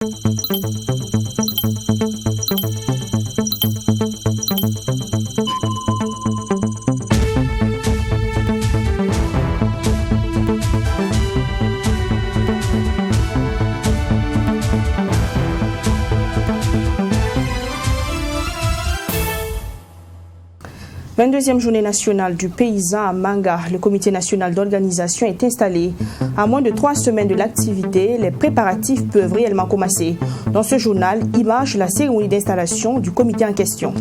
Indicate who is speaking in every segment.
Speaker 1: 22e journée nationale du paysan à Manga, le comité national d'organisation est installé. À moins de 3 semaines de l'activité, les préparatifs peuvent réellement commencer. Dans ce journal, image la cérémonie d'installation du comité en question.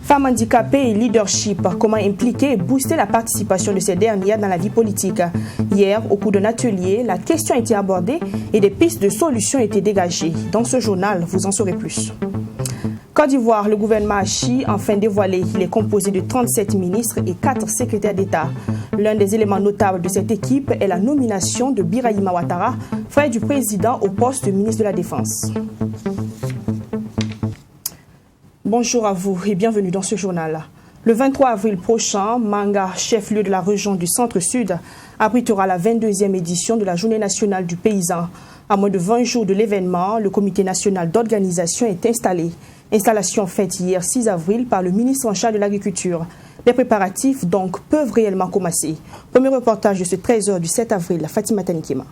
Speaker 1: Femmes handicapées et leadership, comment impliquer et booster la participation de ces dernières dans la vie politique. Hier, au cours d'un atelier, la question a été abordée et des pistes de solutions ont été dégagées. Dans ce journal, vous en saurez plus. Côte d'Ivoire, le gouvernement Achi a enfin dévoilé. Il est composé de 37 ministres et 4 secrétaires d'État. L'un des éléments notables de cette équipe est la nomination de Birahima Ouattara, frère du président, au poste de ministre de la Défense. Bonjour à vous et bienvenue dans ce journal. Le 23 avril prochain, Manga, chef-lieu de la région du Centre-Sud, abritera la 22e édition de la Journée nationale du paysan. À moins de 20 jours de l'événement, le comité national d'organisation est installé. Installation faite hier 6 avril par le ministre en charge de l'Agriculture. Les préparatifs donc peuvent réellement commencer. Premier reportage de ce 13h du 7 avril, Fatima Tanikima.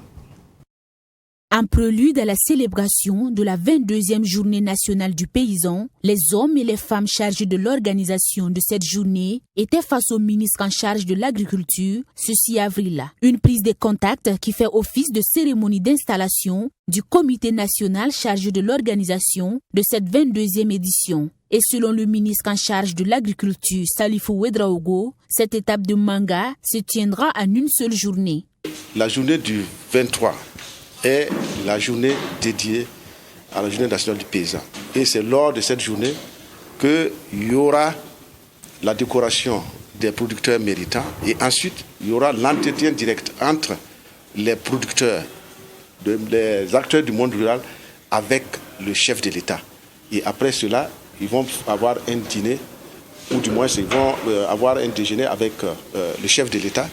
Speaker 2: En prélude à la célébration de la 22e journée nationale du paysan, les hommes et les femmes chargés de l'organisation de cette journée étaient face au ministre en charge de l'agriculture ce 6 avril. Une prise de contact qui fait office de cérémonie d'installation du comité national chargé de l'organisation de cette 22e édition. Et selon le ministre en charge de l'agriculture, Salifou Ouedraogo, cette étape de Manga se tiendra en une seule journée.
Speaker 3: La journée du 23 est la journée dédiée à la journée nationale du paysan. Et c'est lors de cette journée qu'il y aura la décoration des producteurs méritants et ensuite il y aura l'entretien direct entre les producteurs, les acteurs du monde rural avec le chef de l'État. Et après cela, ils vont avoir un dîner, ou du moins ils vont avoir un déjeuner avec le chef de l'État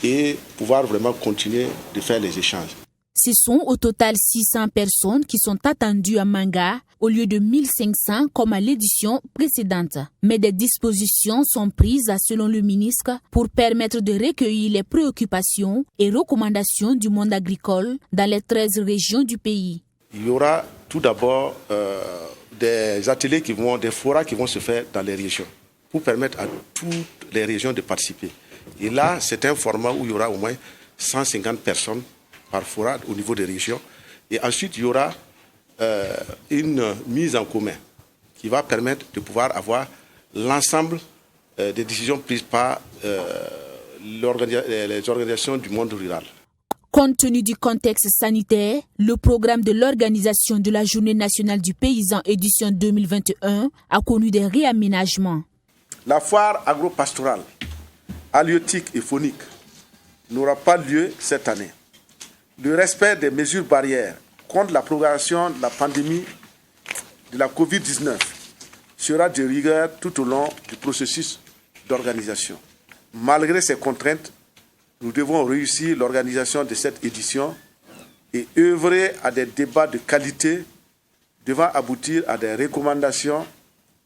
Speaker 3: et pouvoir vraiment continuer de faire les échanges.
Speaker 2: Ce sont au total 600 personnes qui sont attendues à Manga au lieu de 1500 comme à l'édition précédente. Mais des dispositions sont prises, selon le ministre, pour permettre de recueillir les préoccupations et recommandations du monde agricole dans les 13 régions du pays.
Speaker 3: Il y aura tout d'abord des ateliers des forats qui vont se faire dans les régions pour permettre à toutes les régions de participer. Et là, c'est un format où il y aura au moins 150 personnes par forat au niveau des régions. Et ensuite, il y aura une mise en commun qui va permettre de pouvoir avoir l'ensemble des décisions prises par les organisations du monde rural.
Speaker 2: Compte tenu du contexte sanitaire, le programme de l'organisation de la Journée nationale du paysan édition 2021 a connu des réaménagements.
Speaker 3: La foire agro-pastorale, halieutique et faunique n'aura pas lieu cette année. Le respect des mesures barrières contre la propagation de la pandémie de la COVID-19 sera de rigueur tout au long du processus d'organisation. Malgré ces contraintes, nous devons réussir l'organisation de cette édition et œuvrer à des débats de qualité devant aboutir à des recommandations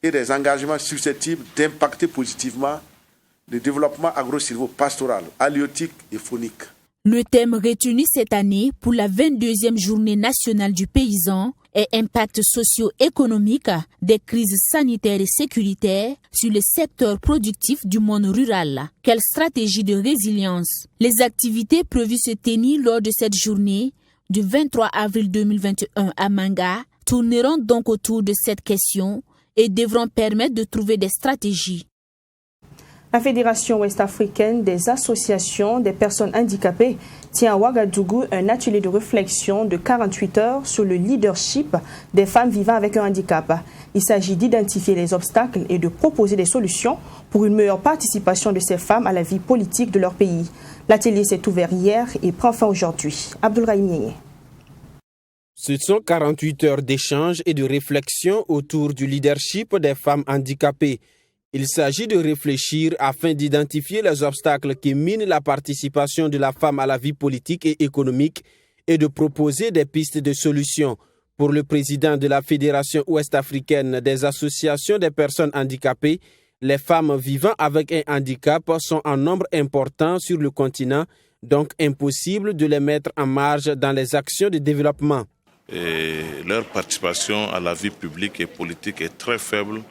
Speaker 3: et des engagements susceptibles d'impacter positivement le développement agro-silvo-pastoral, halieutique et faunique.
Speaker 2: Le thème retenu cette année pour la 22e journée nationale du paysan est impact socio-économique des crises sanitaires et sécuritaires sur le secteur productif du monde rural. Quelle stratégie de résilience? Les activités prévues se tenir lors de cette journée du 23 avril 2021 à Manga tourneront donc autour de cette question et devront permettre de trouver des stratégies.
Speaker 1: La Fédération ouest-africaine des associations des personnes handicapées tient à Ouagadougou un atelier de réflexion de 48 heures sur le leadership des femmes vivant avec un handicap. Il s'agit d'identifier les obstacles et de proposer des solutions pour une meilleure participation de ces femmes à la vie politique de leur pays. L'atelier s'est ouvert hier et prend fin aujourd'hui. Abdoulrahim Nienye.
Speaker 4: Ce sont 48 heures d'échange et de réflexion autour du leadership des femmes handicapées. Il s'agit de réfléchir afin d'identifier les obstacles qui minent la participation de la femme à la vie politique et économique et de proposer des pistes de solutions Pour le président de la Fédération ouest-africaine des associations des personnes handicapées, les femmes vivant avec un handicap sont en nombre important sur le continent, donc impossible de les mettre en marge dans les actions de développement.
Speaker 5: Et leur participation à la vie publique et politique est très faible,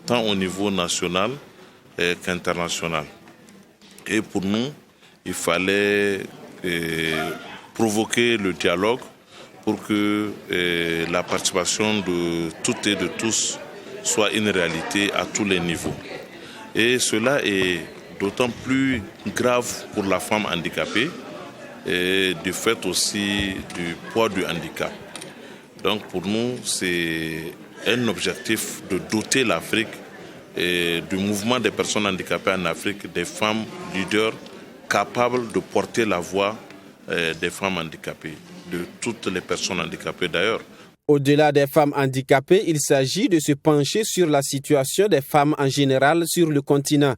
Speaker 5: tant au niveau national qu'international. Et pour nous, il fallait provoquer le dialogue pour que la participation de toutes et de tous soit une réalité à tous les niveaux. Et cela est d'autant plus grave pour la femme handicapée, et du fait aussi du poids du handicap. Donc pour nous, c'est un objectif de doter l'Afrique et du mouvement des personnes handicapées en Afrique des femmes leaders capables de porter la voix des femmes handicapées, de toutes les personnes handicapées d'ailleurs.
Speaker 4: Au-delà des femmes handicapées, il s'agit de se pencher sur la situation des femmes en général sur le continent.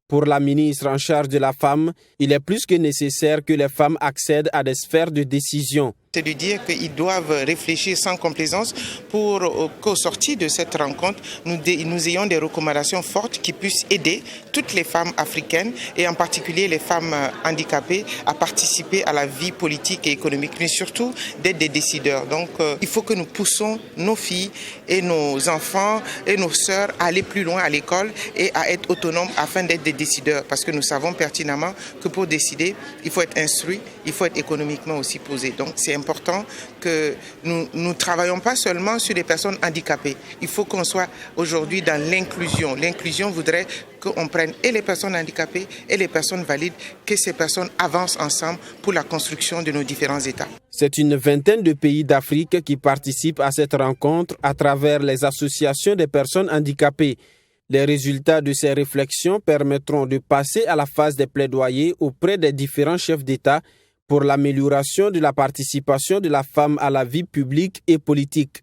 Speaker 4: Pour la ministre en charge de la femme, il est plus que nécessaire que les femmes accèdent à des sphères de décision.
Speaker 6: C'est de dire qu'ils doivent réfléchir sans complaisance pour qu'au sortir de cette rencontre, nous ayons des recommandations fortes qui puissent aider toutes les femmes africaines et en particulier les femmes handicapées à participer à la vie politique et économique, mais surtout d'être des décideurs. Donc il faut que nous poussons nos filles et nos enfants et nos sœurs à aller plus loin à l'école et à être autonomes afin d'être des décideurs. Parce que nous savons pertinemment que pour décider, il faut être instruit, il faut être économiquement aussi posé. Donc c'est important que nous ne travaillons pas seulement sur les personnes handicapées. Il faut qu'on soit aujourd'hui dans l'inclusion. L'inclusion voudrait qu'on prenne et les personnes handicapées et les personnes valides, que ces personnes avancent ensemble pour la construction de nos différents États.
Speaker 4: C'est une vingtaine de pays d'Afrique qui participent à cette rencontre à travers les associations des personnes handicapées. Les résultats de ces réflexions permettront de passer à la phase des plaidoyers auprès des différents chefs d'État pour l'amélioration de la participation de la femme à la vie publique et politique.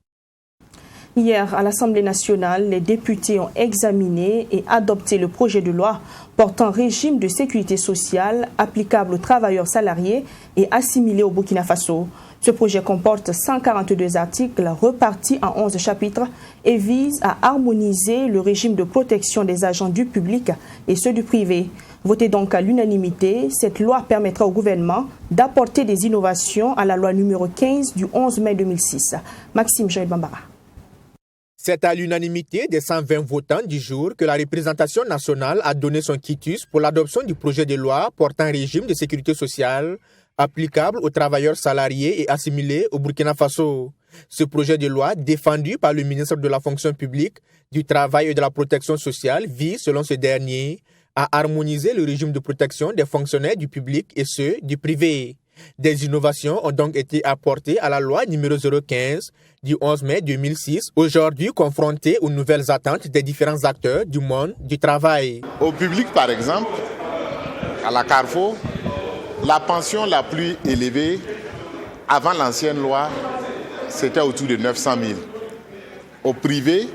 Speaker 1: Hier, à l'Assemblée nationale, les députés ont examiné et adopté le projet de loi portant régime de sécurité sociale applicable aux travailleurs salariés et assimilés au Burkina Faso. Ce projet comporte 142 articles repartis en 11 chapitres et vise à harmoniser le régime de protection des agents du public et ceux du privé. Votée donc à l'unanimité, cette loi permettra au gouvernement d'apporter des innovations à la loi numéro 15 du 11 mai 2006. Maxime Joël Bambara.
Speaker 7: C'est à l'unanimité des 120 votants du jour que la représentation nationale a donné son quitus pour l'adoption du projet de loi portant régime de sécurité sociale applicable aux travailleurs salariés et assimilés au Burkina Faso. Ce projet de loi, défendu par le ministre de la Fonction publique, du Travail et de la Protection sociale, vise, selon ce dernier, à harmoniser le régime de protection des fonctionnaires du public et ceux du privé. Des innovations ont donc été apportées à la loi numéro 015 du 11 mai 2006, aujourd'hui confrontée aux nouvelles attentes des différents acteurs du monde du travail.
Speaker 8: Au public, par exemple, à la Carrefour, la pension la plus élevée avant l'ancienne loi, c'était autour de 900 000. Au privé,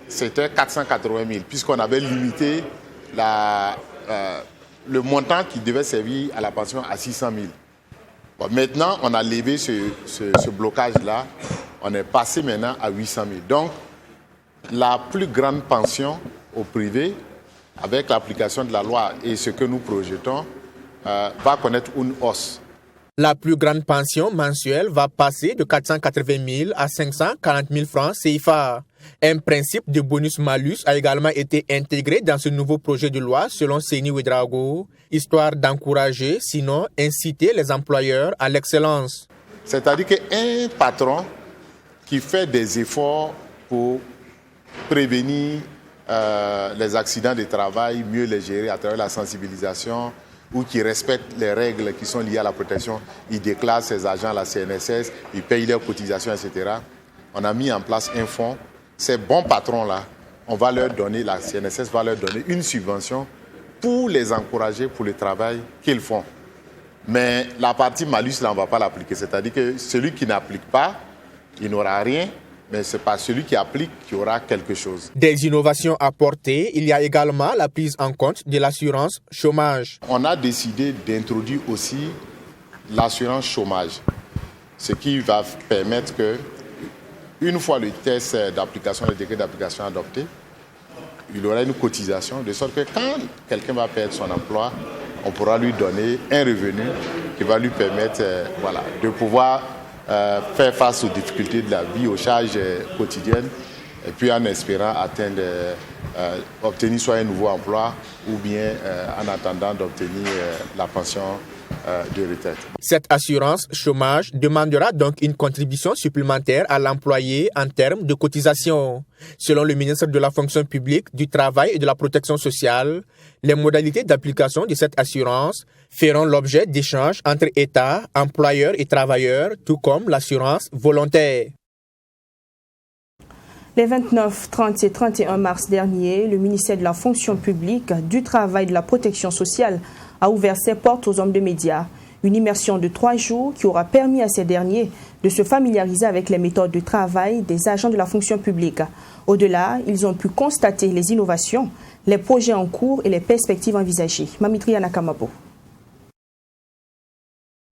Speaker 8: c'était 480 000, puisqu'on avait limité le montant qui devait servir à la pension à 600 000. Bon, maintenant, on a levé ce blocage-là. On est passé maintenant à 800 000. Donc, la plus grande pension au privé, avec l'application de la loi et ce que nous projetons, va connaître une hausse.
Speaker 7: La plus grande pension mensuelle va passer de 480 000 à 540 000 francs CFA. Un principe de bonus-malus a également été intégré dans ce nouveau projet de loi selon Seni Ouedraogo, histoire d'encourager, sinon inciter les employeurs à l'excellence.
Speaker 8: C'est-à-dire qu'un patron qui fait des efforts pour prévenir les accidents de travail, mieux les gérer à travers la sensibilisation, ou qui respectent les règles qui sont liées à la protection, il déclare ses agents à la CNSS, il paye leurs cotisations, etc. On a mis en place un fonds. Ces bons patrons-là, on va leur donner, la CNSS va leur donner une subvention pour les encourager pour le travail qu'ils font. Mais la partie malus, là, on ne va pas l'appliquer. C'est-à-dire que celui qui n'applique pas, il n'aura rien. Mais ce n'est pas celui qui applique qui aura quelque chose.
Speaker 7: Des innovations apportées, il y a également la prise en compte de l'assurance chômage.
Speaker 8: On a décidé d'introduire aussi l'assurance chômage, ce qui va permettre que Une fois le test d'application, le décret d'application adopté, il y aura une cotisation, de sorte que quand quelqu'un va perdre son emploi, on pourra lui donner un revenu qui va lui permettre de pouvoir faire face aux difficultés de la vie, aux charges quotidiennes, et puis en espérant obtenir soit un nouveau emploi ou bien en attendant d'obtenir la pension de retraite.
Speaker 7: Cette assurance chômage demandera donc une contribution supplémentaire à l'employé en termes de cotisation. Selon le ministre de la Fonction publique, du Travail et de la Protection sociale, les modalités d'application de cette assurance feront l'objet d'échanges entre États, employeurs et travailleurs, tout comme l'assurance volontaire.
Speaker 1: Les 29, 30 et 31 mars dernier, le ministère de la Fonction publique, du Travail et de la Protection sociale a ouvert ses portes aux hommes de médias. Une immersion de 3 jours qui aura permis à ces derniers de se familiariser avec les méthodes de travail des agents de la fonction publique. Au-delà, ils ont pu constater les innovations, les projets en cours et les perspectives envisagées. Mamitri Anakamabo.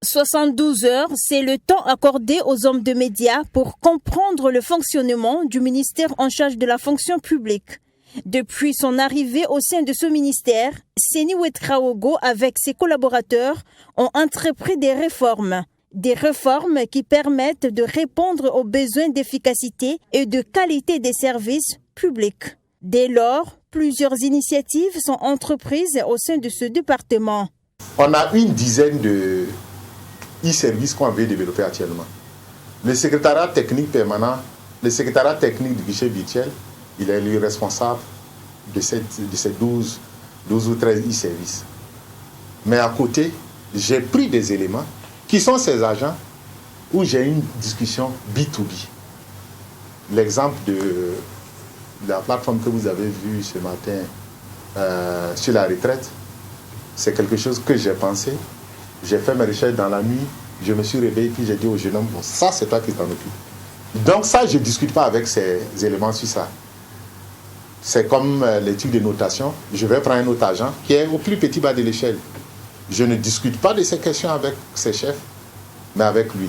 Speaker 9: 72 heures, c'est le temps accordé aux hommes de médias pour comprendre le fonctionnement du ministère en charge de la fonction publique. Depuis son arrivée au sein de ce ministère, Seni Ouetraogo avec ses collaborateurs ont entrepris des réformes qui permettent de répondre aux besoins d'efficacité et de qualité des services publics. Dès lors, plusieurs initiatives sont entreprises au sein de ce département.
Speaker 8: On a une dizaine de e-services qu'on veut développer actuellement. Le secrétariat technique permanent, le secrétariat technique du guichet virtuel, il est le responsable de ces 12 ou 13 e-services. Mais à côté, j'ai pris des éléments qui sont ces agents où j'ai une discussion B2B. L'exemple de la plateforme que vous avez vue ce matin sur la retraite, c'est quelque chose que j'ai pensé. J'ai fait mes recherches dans la nuit, je me suis réveillé, puis j'ai dit au jeune homme, bon, ça c'est toi qui t'en occupes. Donc ça, je ne discute pas avec ces éléments sur ça. C'est comme l'étude de notation. Je vais prendre un autre agent qui est au plus petit bas de l'échelle. Je ne discute pas de ces questions avec ses chefs, mais avec lui.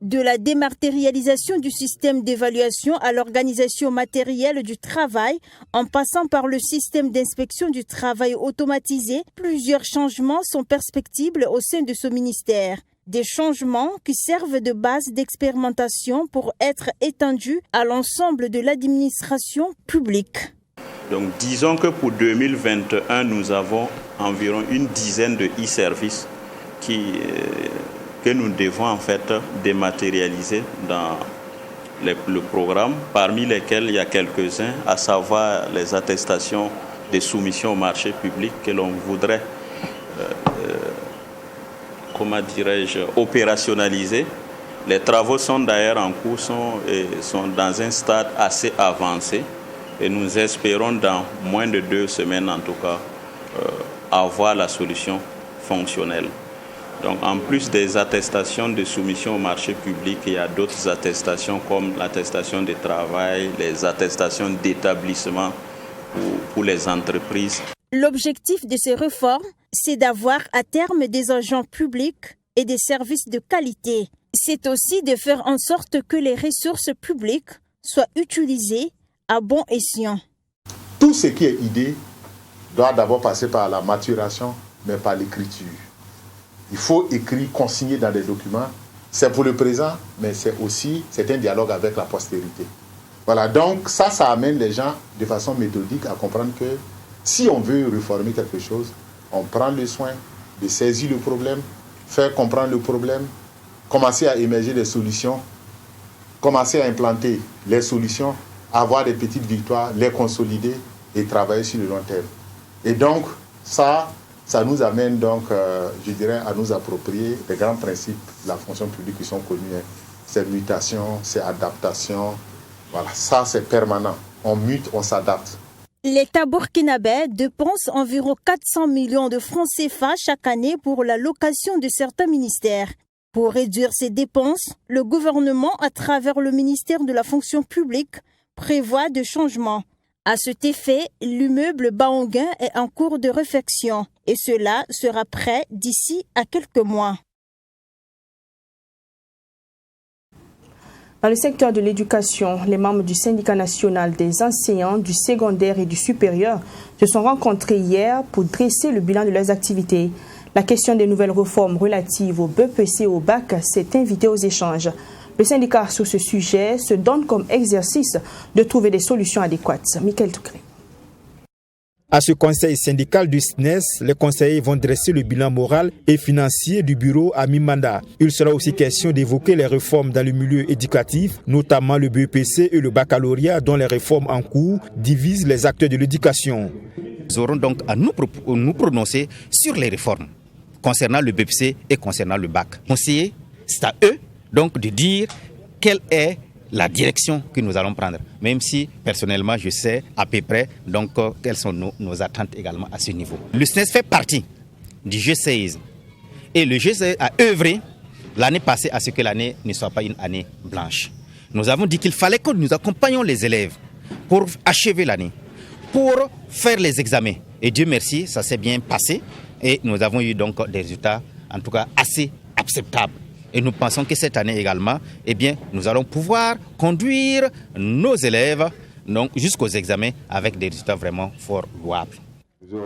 Speaker 9: De la dématérialisation du système d'évaluation à l'organisation matérielle du travail, en passant par le système d'inspection du travail automatisé, plusieurs changements sont perspectibles au sein de ce ministère. Des changements qui servent de base d'expérimentation pour être étendus à l'ensemble de l'administration publique.
Speaker 10: Donc disons que pour 2021, nous avons environ une dizaine de e-services que nous devons en fait dématérialiser dans le programme, parmi lesquels il y a quelques-uns, à savoir les attestations de soumission au marché public que l'on voudrait opérationnaliser. Les travaux sont d'ailleurs en cours, sont dans un stade assez avancé et nous espérons dans moins de 2 semaines en tout cas avoir la solution fonctionnelle. Donc en plus des attestations de soumission au marché public, il y a d'autres attestations comme l'attestation de travail, les attestations d'établissement pour les entreprises.
Speaker 9: L'objectif de ces réformes, c'est d'avoir à terme des agents publics et des services de qualité. C'est aussi de faire en sorte que les ressources publiques soient utilisées à bon escient.
Speaker 8: Tout ce qui est idée doit d'abord passer par la maturation, mais par l'écriture. Il faut écrire, consigner dans des documents. C'est pour le présent, mais c'est un dialogue avec la postérité. Voilà, donc ça amène les gens de façon méthodique à comprendre que si on veut réformer quelque chose, on prend le soin de saisir le problème, faire comprendre le problème, commencer à émerger des solutions, commencer à implanter les solutions, avoir des petites victoires, les consolider et travailler sur le long terme. Et donc, ça nous amène donc, je dirais, à nous approprier les grands principes de la fonction publique qui sont connus. C'est mutation, c'est adaptation. Voilà, ça c'est permanent. On mute, on s'adapte.
Speaker 9: L'État burkinabé dépense environ 400 millions de francs CFA chaque année pour la location de certains ministères. Pour réduire ces dépenses, le gouvernement, à travers le ministère de la fonction publique, prévoit des changements. À cet effet, l'immeuble Baonguin est en cours de réfection et cela sera prêt d'ici à quelques mois.
Speaker 1: Dans le secteur de l'éducation, les membres du syndicat national des enseignants du secondaire et du supérieur se sont rencontrés hier pour dresser le bilan de leurs activités. La question des nouvelles réformes relatives au BEPC et au bac s'est invitée aux échanges. Le syndicat sur ce sujet se donne comme exercice de trouver des solutions adéquates. Michael Toukré.
Speaker 7: À ce conseil syndical du SNES, les conseillers vont dresser le bilan moral et financier du bureau à mi-mandat. Il sera aussi question d'évoquer les réformes dans le milieu éducatif, notamment le BEPC et le baccalauréat, dont les réformes en cours divisent les acteurs de l'éducation.
Speaker 11: Nous aurons donc à nous prononcer sur les réformes concernant le BEPC et concernant le bac. Conseiller, c'est à eux donc de dire quelle est la direction que nous allons prendre, même si personnellement je sais à peu près donc quelles sont nos attentes également à ce niveau. Le SNES fait partie du G16 et le G16 a œuvré l'année passée à ce que l'année ne soit pas une année blanche. Nous avons dit qu'il fallait que nous accompagnions les élèves pour achever l'année, pour faire les examens. Et Dieu merci, ça s'est bien passé et nous avons eu donc des résultats en tout cas assez acceptables. Et nous pensons que cette année également, eh bien, nous allons pouvoir conduire nos élèves jusqu'aux examens avec des résultats vraiment fort louables.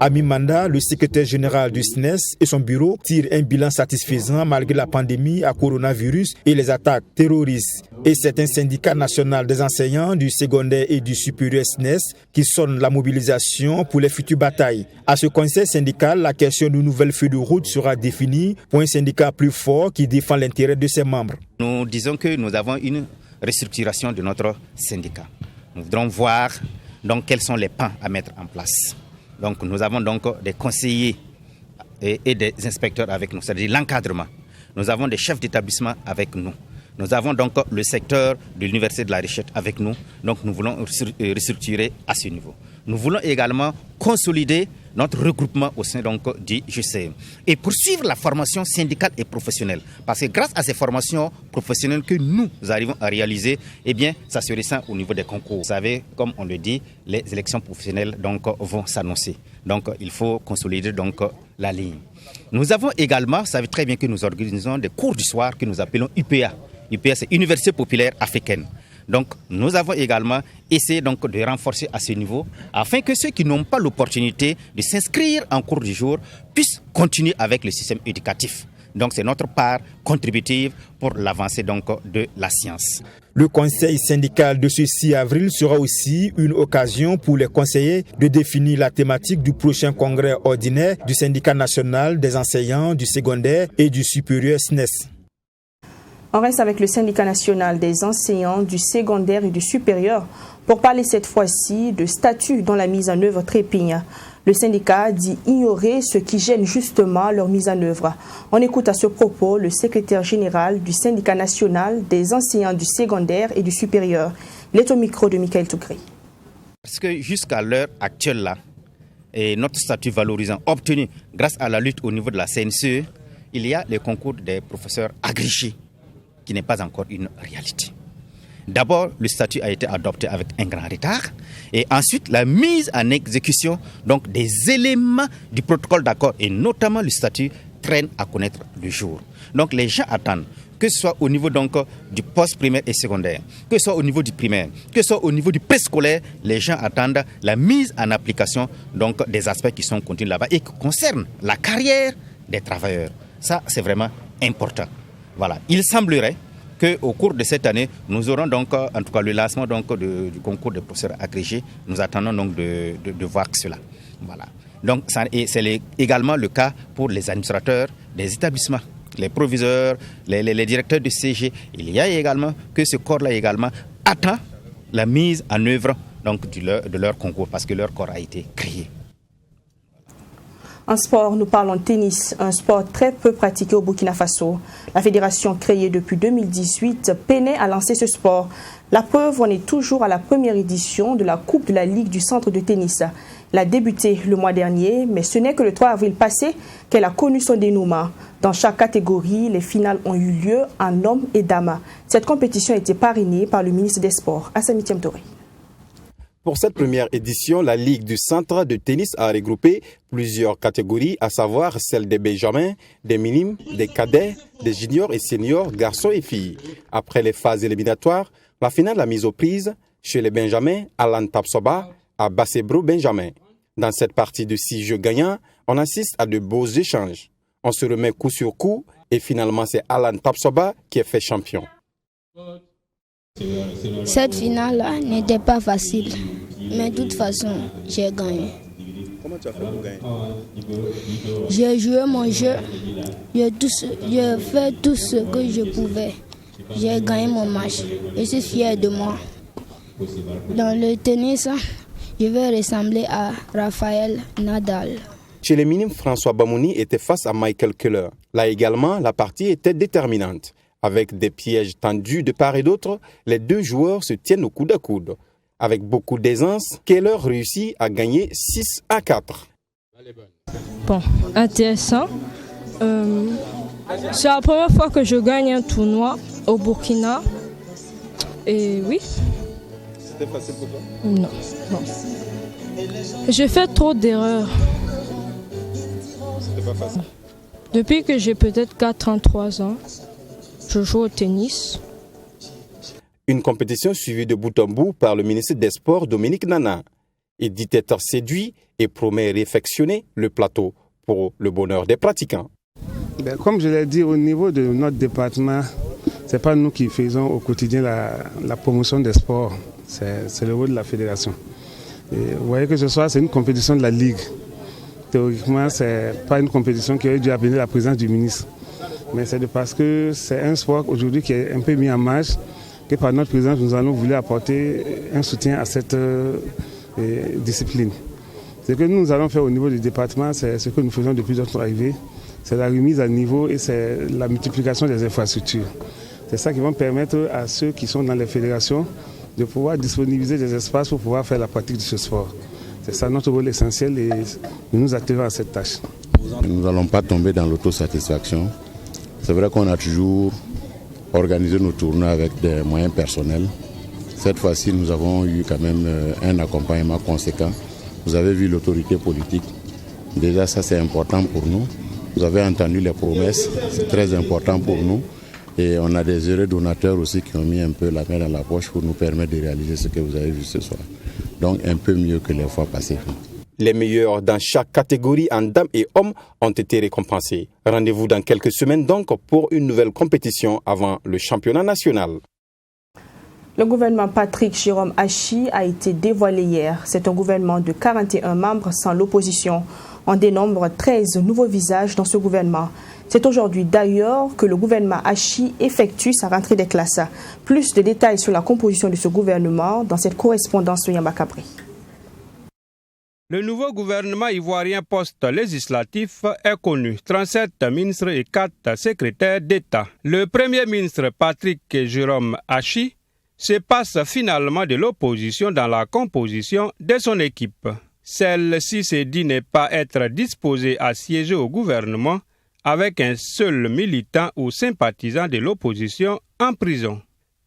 Speaker 7: À mi-mandat, le secrétaire général du SNES et son bureau tirent un bilan satisfaisant malgré la pandémie à coronavirus et les attaques terroristes. Et c'est un syndicat national des enseignants du secondaire et du supérieur SNES qui sonne la mobilisation pour les futures batailles. À ce conseil syndical, la question d'une nouvelle feuille de route sera définie pour un syndicat plus fort qui défend l'intérêt de ses membres.
Speaker 11: Nous disons que nous avons une restructuration de notre syndicat. Nous voudrons voir donc quels sont les pans à mettre en place. Donc nous avons donc des conseillers et des inspecteurs avec nous, c'est-à-dire l'encadrement. Nous avons des chefs d'établissement avec nous. Nous avons donc le secteur de l'université de la recherche avec nous. Donc nous voulons restructurer à ce niveau. Nous voulons également consolider notre regroupement au sein donc du GCM et poursuivre la formation syndicale et professionnelle. Parce que grâce à ces formations professionnelles que nous arrivons à réaliser, eh bien, ça se ressent au niveau des concours. Vous savez, comme on le dit, les élections professionnelles donc vont s'annoncer. Donc il faut consolider donc la ligne. Nous avons également, vous savez très bien que nous organisons des cours du soir que nous appelons UPA. UPA, c'est Université populaire africaine. Donc, nous avons également essayé donc de renforcer à ce niveau afin que ceux qui n'ont pas l'opportunité de s'inscrire en cours du jour puissent continuer avec le système éducatif. Donc, c'est notre part contributive pour l'avancée donc de la science.
Speaker 7: Le conseil syndical de ce 6 avril sera aussi une occasion pour les conseillers de définir la thématique du prochain congrès ordinaire du syndicat national des enseignants du secondaire et du supérieur SNES.
Speaker 1: On reste avec le syndicat national des enseignants du secondaire et du supérieur pour parler cette fois-ci de statut dont la mise en œuvre trépigne. Le syndicat dit ignorer ce qui gêne justement leur mise en œuvre. On écoute à ce propos le secrétaire général du syndicat national des enseignants du secondaire et du supérieur. Il est au micro de Michael Toukré.
Speaker 11: Parce que jusqu'à l'heure actuelle là, et notre statut valorisant obtenu grâce à la lutte au niveau de la CNCE, il y a le concours des professeurs agrégés qui n'est pas encore une réalité. D'abord, le statut a été adopté avec un grand retard et ensuite la mise en exécution donc des éléments du protocole d'accord et notamment le statut traîne à connaître le jour. Donc les gens attendent que ce soit au niveau donc du post-primaire et secondaire, que ce soit au niveau du primaire, que ce soit au niveau du préscolaire, les gens attendent la mise en application donc des aspects qui sont contenus là-bas et qui concernent la carrière des travailleurs. Ça, c'est vraiment important. Voilà. Il semblerait qu'au cours de cette année, nous aurons donc, en tout cas, le lancement donc, du concours des professeurs agrégés. Nous attendons donc de voir cela. Voilà. Donc, c'est également le cas pour les administrateurs des établissements, les proviseurs, les directeurs de CG. Il y a également que ce corps-là également attend la mise en œuvre donc, de leur concours parce que leur corps a été créé.
Speaker 1: En sport, nous parlons de tennis, un sport très peu pratiqué au Burkina Faso. La fédération créée depuis 2018 peinait à lancer ce sport. La preuve, on est toujours à la première édition de la Coupe de la Ligue du centre de tennis. Elle a débuté le mois dernier, mais ce n'est que le 3 avril passé qu'elle a connu son dénouement. Dans chaque catégorie, les finales ont eu lieu en hommes et dames. Cette compétition a été parrainée par le ministre des Sports, Assami Thiam Touré.
Speaker 12: Pour cette première édition, la Ligue du centre de tennis a regroupé plusieurs catégories, à savoir celles des benjamins, des minimes, des cadets, des juniors et seniors, garçons et filles. Après les phases éliminatoires, la finale a mise aux prises chez les benjamins, Alan Tapsoba à Bassebro Benjamin. Dans cette partie de 6 jeux gagnants, on assiste à de beaux échanges. On se remet coup sur coup et finalement c'est Alan Tapsoba qui est fait champion.
Speaker 13: Cette finale-là n'était pas facile, mais de toute façon, j'ai gagné.
Speaker 14: Comment tu as fait pour gagner?
Speaker 13: J'ai joué mon jeu, j'ai fait tout ce que je pouvais. J'ai gagné mon match, je suis fier de moi. Dans le tennis, je vais ressembler à Rafael Nadal.
Speaker 12: Chez les minimes, François Bamouni était face à Michael Keller. Là également, la partie était déterminante. Avec des pièges tendus de part et d'autre, les deux joueurs se tiennent au coude à coude. Avec beaucoup d'aisance, Keller réussit à gagner 6-4.
Speaker 15: Bon, intéressant. C'est la première fois que je gagne un tournoi au Burkina. Et oui.
Speaker 14: C'était facile pour toi?
Speaker 15: Non. J'ai fait trop d'erreurs.
Speaker 14: C'était pas facile?
Speaker 15: Depuis que j'ai peut-être 4 ans, je joue au tennis.
Speaker 12: Une compétition suivie de bout en bout par le ministre des Sports, Dominique Nana. Il dit être séduit et promet réfectionner le plateau pour le bonheur des pratiquants.
Speaker 16: Comme je l'ai dit, au niveau de notre département, ce n'est pas nous qui faisons au quotidien la promotion des sports. C'est le rôle de la fédération. Et vous voyez que ce soir, c'est une compétition de la Ligue. Théoriquement, ce n'est pas une compétition qui aurait dû appeler la présence du ministre. Mais c'est parce que c'est un sport aujourd'hui qui est un peu mis en marge, que par notre présence, nous allons vouloir apporter un soutien à cette discipline. Ce que nous allons faire au niveau du département, c'est ce que nous faisons depuis notre arrivée, c'est la remise à niveau et c'est la multiplication des infrastructures. C'est ça qui va permettre à ceux qui sont dans les fédérations de pouvoir disponibiliser des espaces pour pouvoir faire la pratique de ce sport. C'est ça notre rôle essentiel et nous nous attelons à cette tâche.
Speaker 17: Nous n'allons pas tomber dans l'autosatisfaction. C'est vrai qu'on a toujours organisé nos tournois avec des moyens personnels. Cette fois-ci, nous avons eu quand même un accompagnement conséquent. Vous avez vu l'autorité politique. Déjà, ça c'est important pour nous. Vous avez entendu les promesses, c'est très important pour nous. Et on a des heureux donateurs aussi qui ont mis un peu la main dans la poche pour nous permettre de réaliser ce que vous avez vu ce soir. Donc un peu mieux que les fois passées.
Speaker 12: Les meilleurs dans chaque catégorie en dames et hommes ont été récompensés. Rendez-vous dans quelques semaines donc pour une nouvelle compétition avant le championnat national.
Speaker 1: Le gouvernement Patrick Jérôme Hachi a été dévoilé hier. C'est un gouvernement de 41 membres sans l'opposition. On dénombre 13 nouveaux visages dans ce gouvernement. C'est aujourd'hui d'ailleurs que le gouvernement Hachi effectue sa rentrée des classes. Plus de détails sur la composition de ce gouvernement dans cette correspondance de Yamba Cabri.
Speaker 18: Le nouveau gouvernement ivoirien post-législatif est connu. 37 ministres et 4 secrétaires d'État. Le premier ministre Patrick Jérôme Hachi se passe finalement de l'opposition dans la composition de son équipe. Celle-ci se dit ne pas être disposée à siéger au gouvernement avec un seul militant ou sympathisant de l'opposition en prison.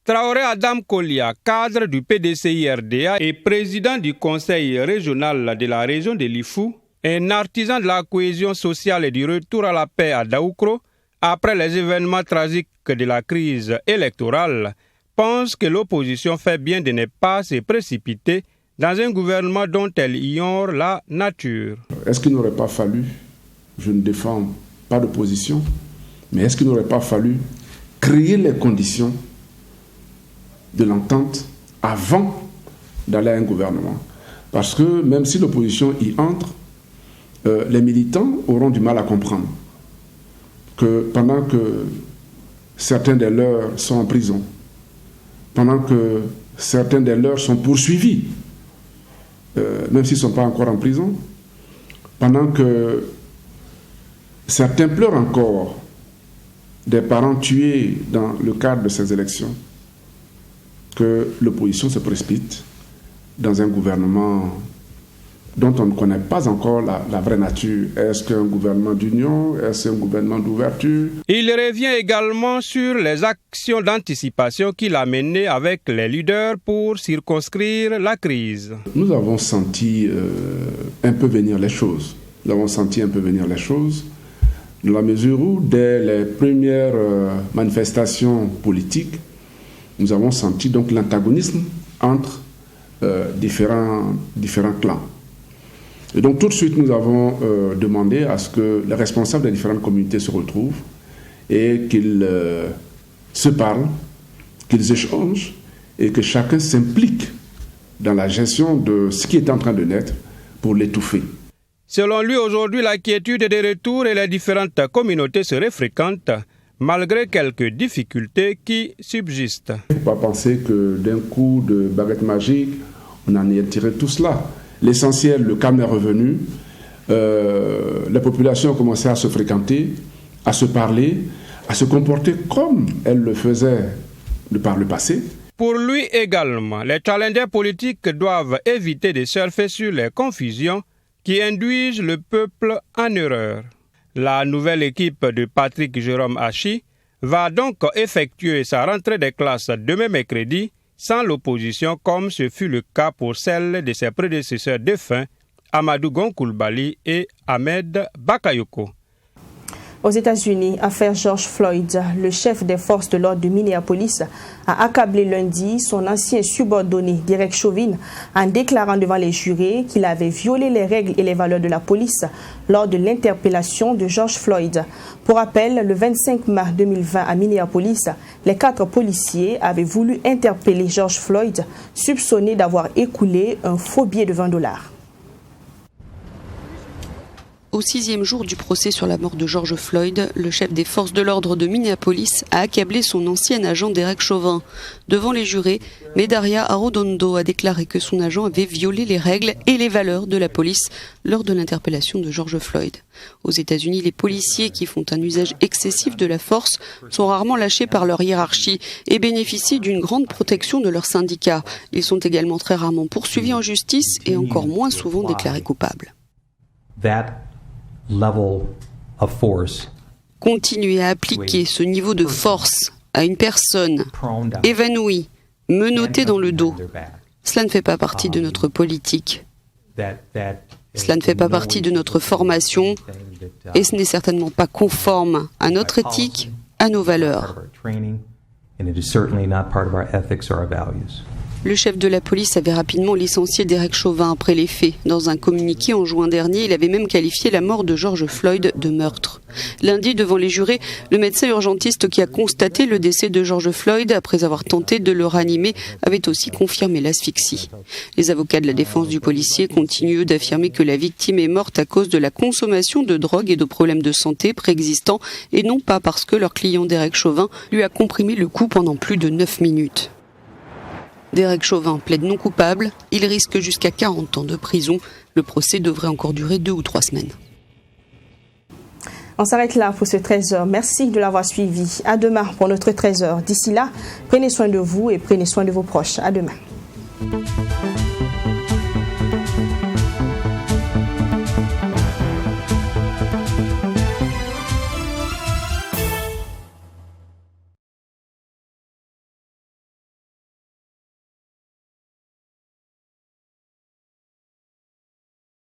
Speaker 18: Traoré Adam Kolia, cadre du PDCI-RDA et président du conseil régional de la région de l'Ifou, un artisan de la cohésion sociale et du retour à la paix à Daoukro, après les événements tragiques de la crise électorale, pense que l'opposition fait bien de ne pas se précipiter dans un gouvernement dont elle ignore la nature.
Speaker 19: Est-ce qu'il n'aurait pas fallu, je ne défends pas d'opposition, mais est-ce qu'il n'aurait pas fallu créer les conditions de l'entente avant d'aller à un gouvernement? Parce que même si l'opposition y entre, les militants auront du mal à comprendre que pendant que certains des leurs sont en prison, pendant que certains des leurs sont poursuivis, même s'ils ne sont pas encore en prison, pendant que certains pleurent encore des parents tués dans le cadre de ces élections, que l'opposition se précipite dans un gouvernement dont on ne connaît pas encore la vraie nature. Est-ce qu'un gouvernement d'union? Est-ce un gouvernement d'ouverture?
Speaker 18: Il revient également sur les actions d'anticipation qu'il a menées avec les leaders pour circonscrire la crise.
Speaker 19: Nous avons senti un peu venir les choses. Nous avons senti un peu venir les choses dans la mesure où, dès les premières manifestations politiques, nous avons senti donc l'antagonisme entre différents clans. Et donc tout de suite, nous avons demandé à ce que les responsables des différentes communautés se retrouvent et qu'ils se parlent, qu'ils échangent et que chacun s'implique dans la gestion de ce qui est en train de naître pour l'étouffer.
Speaker 18: Selon lui, aujourd'hui, la quiétude est de retour et les différentes communautés seraient fréquentes, malgré quelques difficultés qui subsistent.
Speaker 19: Il ne faut pas penser que d'un coup de baguette magique, on en ait tiré tout cela. L'essentiel, le calme est revenu, les populations ont commencé à se fréquenter, à se parler, à se comporter comme elles le faisaient par le passé.
Speaker 18: Pour lui également, les challengers politiques doivent éviter de surfer sur les confusions qui induisent le peuple en erreur. La nouvelle équipe de Patrick Jérôme Hachi va donc effectuer sa rentrée des classes demain mercredi sans l'opposition comme ce fut le cas pour celle de ses prédécesseurs défunts, Amadou Gon Coulibaly et Ahmed Bakayoko.
Speaker 1: Aux États-Unis, affaire George Floyd, le chef des forces de l'ordre de Minneapolis a accablé lundi son ancien subordonné, Derek Chauvin, en déclarant devant les jurés qu'il avait violé les règles et les valeurs de la police lors de l'interpellation de George Floyd. Pour rappel, le 25 mars 2020 à Minneapolis, les 4 policiers avaient voulu interpeller George Floyd, soupçonné d'avoir écoulé un faux billet de $20.
Speaker 20: Au 6e jour du procès sur la mort de George Floyd, le chef des forces de l'ordre de Minneapolis a accablé son ancien agent Derek Chauvin. Devant les jurés, Medaria Arredondo a déclaré que son agent avait violé les règles et les valeurs de la police lors de l'interpellation de George Floyd. Aux États-Unis, les policiers qui font un usage excessif de la force sont rarement lâchés par leur hiérarchie et bénéficient d'une grande protection de leurs syndicats. Ils sont également très rarement poursuivis en justice et encore moins souvent déclarés coupables. Continuer à appliquer ce niveau de force à une personne évanouie, menottée dans le dos, cela ne fait pas partie de notre politique. Cela ne fait pas partie de notre formation et ce n'est certainement pas conforme à notre éthique, à nos valeurs. Le chef de la police avait rapidement licencié Derek Chauvin après les faits. Dans un communiqué en juin dernier, il avait même qualifié la mort de George Floyd de meurtre. Lundi, devant les jurés, le médecin urgentiste qui a constaté le décès de George Floyd après avoir tenté de le ranimer avait aussi confirmé l'asphyxie. Les avocats de la défense du policier continuent d'affirmer que la victime est morte à cause de la consommation de drogue et de problèmes de santé préexistants et non pas parce que leur client Derek Chauvin lui a comprimé le cou pendant plus de 9 minutes. Derek Chauvin plaide non coupable. Il risque jusqu'à 40 ans de prison. Le procès devrait encore durer 2 ou 3 semaines.
Speaker 1: On s'arrête là pour ce 13h. Merci de l'avoir suivi. À demain pour notre 13h. D'ici là, prenez soin de vous et prenez soin de vos proches. À demain.